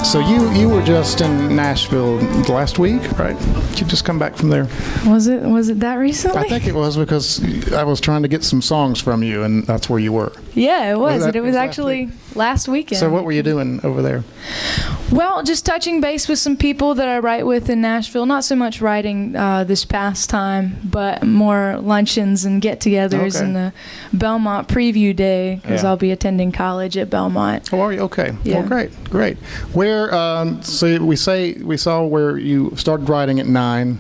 So you were just in Nashville last week, right? Did you just come back from there? Was it that recently? I think it was, because I was trying to get some songs from you, and that's where you were. Yeah, it was. It was actually last weekend. So what were you doing over there? Well, just touching base with some people that I write with in Nashville. Not so much writing this past time, but more luncheons and get-togethers and the Belmont preview day, because I'll be attending college at Belmont. Oh, are you? Okay. Yeah. Well, great. Where? So we saw where you started writing at 9,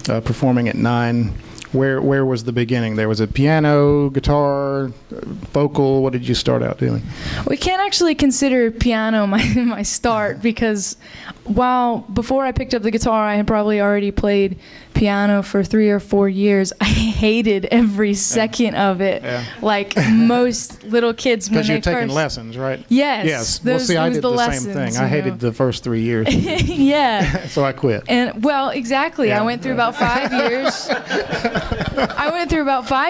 performing at 9. Where was the beginning? There was a piano, guitar, vocal. What did you start out doing? We can't actually consider piano my start, because before I picked up the guitar, I had probably already played piano for 3 or 4 years. I hated every second of it, like most little kids when they first... Because you're taking lessons, right? Yes. Well, see, I did the same thing. I hated the first 3 years. Yeah. So I quit. And exactly. Yeah. I went through about 5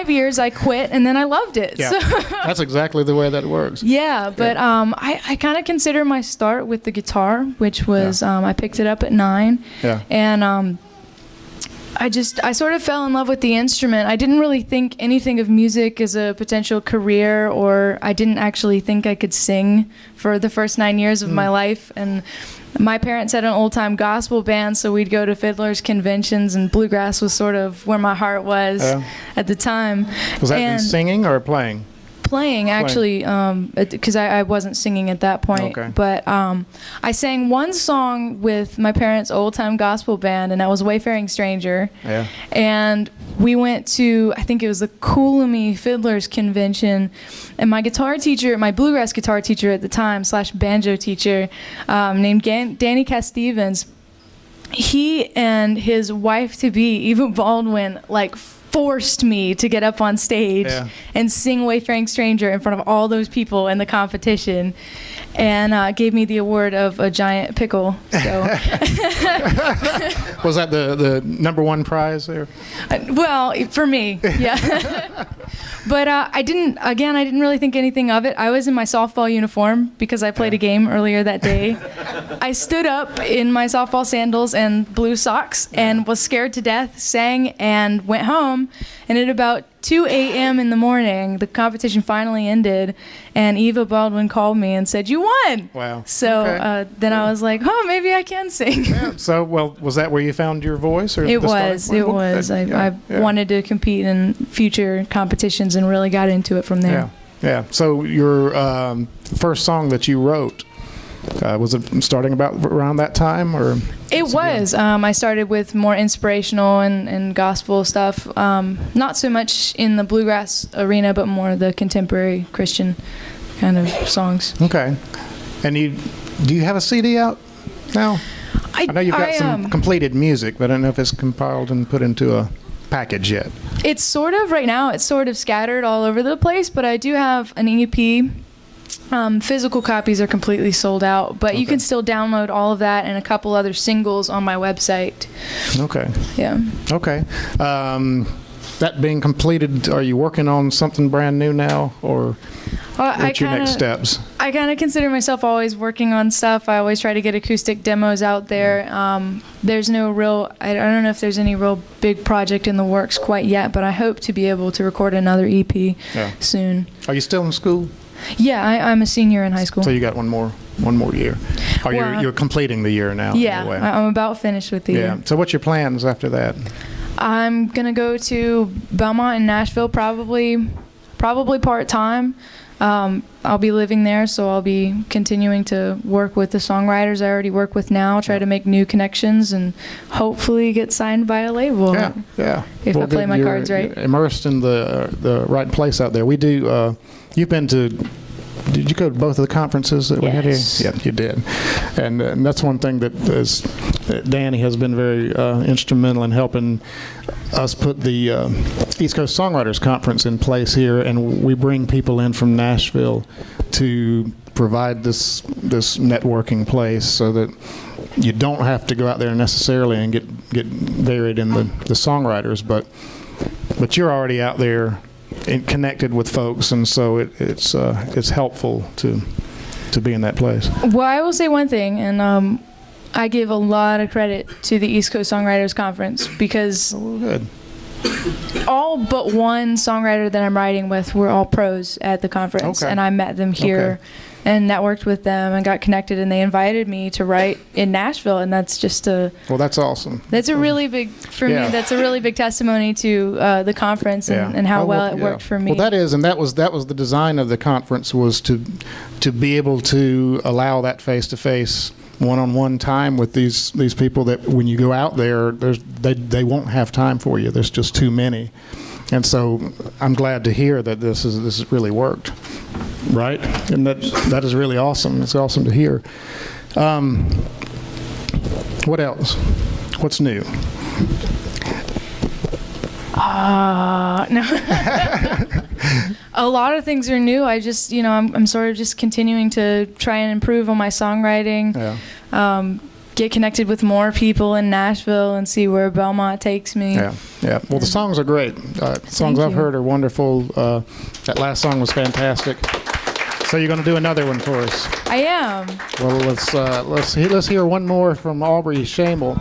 years. I quit, and then I loved it. Yeah. So That's exactly the way that works. Yeah, but I kind of consider my start with the guitar, which was I picked it up at 9. Yeah. And I sort of fell in love with the instrument. I didn't really think anything of music as a potential career, or I didn't actually think I could sing for the first 9 years of my life. And my parents had an old-time gospel band, so we'd go to fiddlers conventions, and bluegrass was sort of where my heart was at the time. Was that singing or playing? Playing, actually, because I wasn't singing at that point. Okay. But I sang one song with my parents' old-time gospel band, and that was Wayfaring Stranger. Yeah. And we went to, I think it was the Coolamy Fiddlers Convention, and my bluegrass guitar teacher at the time, / banjo teacher, named Danny Castevens, he and his wife-to-be, Eva Baldwin, forced me to get up on stage and sing Wayfaring Stranger in front of all those people in the competition, and gave me the award of a giant pickle. So Was that the number 1 prize there? Well, for me, yeah. But I didn't really think anything of it. I was in my softball uniform because I played a game earlier that day. I stood up in my softball sandals and blue socks and was scared to death, sang, and went home. And at about 2 a.m. in the morning, the competition finally ended, and Eva Baldwin called me and said, "You won!" Wow. So then I was like, "Oh, maybe I can sing." Yeah. So, was that where you found your voice? Or It was. I wanted to compete in future competitions and really got into it from there. Yeah. So your first song that you wrote, was it starting about around that time, or? It was. I started with more inspirational and gospel stuff. Not so much in the bluegrass arena, but more the contemporary Christian kind of songs. Okay. And do you have a CD out now? I know you've got some completed music, but I don't know if it's compiled and put into a package yet. It's sort of scattered all over the place, but I do have an EP. Physical copies are completely sold out, but you can still download all of that and a couple other singles on my website. Okay. Yeah. Okay. That being completed, are you working on something brand new now, or what's your next steps? I kind of consider myself always working on stuff. I always try to get acoustic demos out there. There's no real, I don't know if there's any real big project in the works quite yet, but I hope to be able to record another EP soon. Are you still in school? Yeah, I'm a senior in high school. So you got one more year. Or you're completing the year now. Yeah, anyway. I'm about finished with the year. So what's your plans after that? I'm gonna go to Belmont and Nashville, probably part-time. I'll be living there, so I'll be continuing to work with the songwriters I already work with now, try to make new connections, and hopefully get signed by a label. Yeah. If I play my cards right. You're immersed in the right place out there. We do. You've been to. Did you go to both of the conferences that we had here? Yeah, you did. And that's one thing that Danny has been very instrumental in helping us put the East Coast Songwriters Conference in place here, and we bring people in from Nashville to provide this networking place so that you don't have to go out there necessarily and get buried in the songwriters, but you're already out there and connected with folks, and so it's helpful to to be in that place? Well, I will say one thing, and I give a lot of credit to the East Coast Songwriters Conference because Good. all but one songwriter that I'm writing with were all pros at the conference, Okay. and I met them here and networked with them and got connected, and they invited me to write in Nashville, and that's just Well, that's awesome. that's a really big, for me, that's a really big testimony to the conference and how well it worked for me. Well, that was the design of the conference, was to be able to allow that face-to-face, one-on-one time with these people that when you go out there, they won't have time for you. There's just too many. And so I'm glad to hear that this has really worked, right? And that is really awesome. It's awesome to hear. What else? What's new? No. A lot of things are new. I just, I'm sort of just continuing to try and improve on my songwriting. Yeah. Get connected with more people in Nashville and see where Belmont takes me. Yeah. Well, the songs are great. Songs I've heard are wonderful. That last song was fantastic. So you're going to do another one for us? I am. Well, let's hear one more from Aubrey Shamel.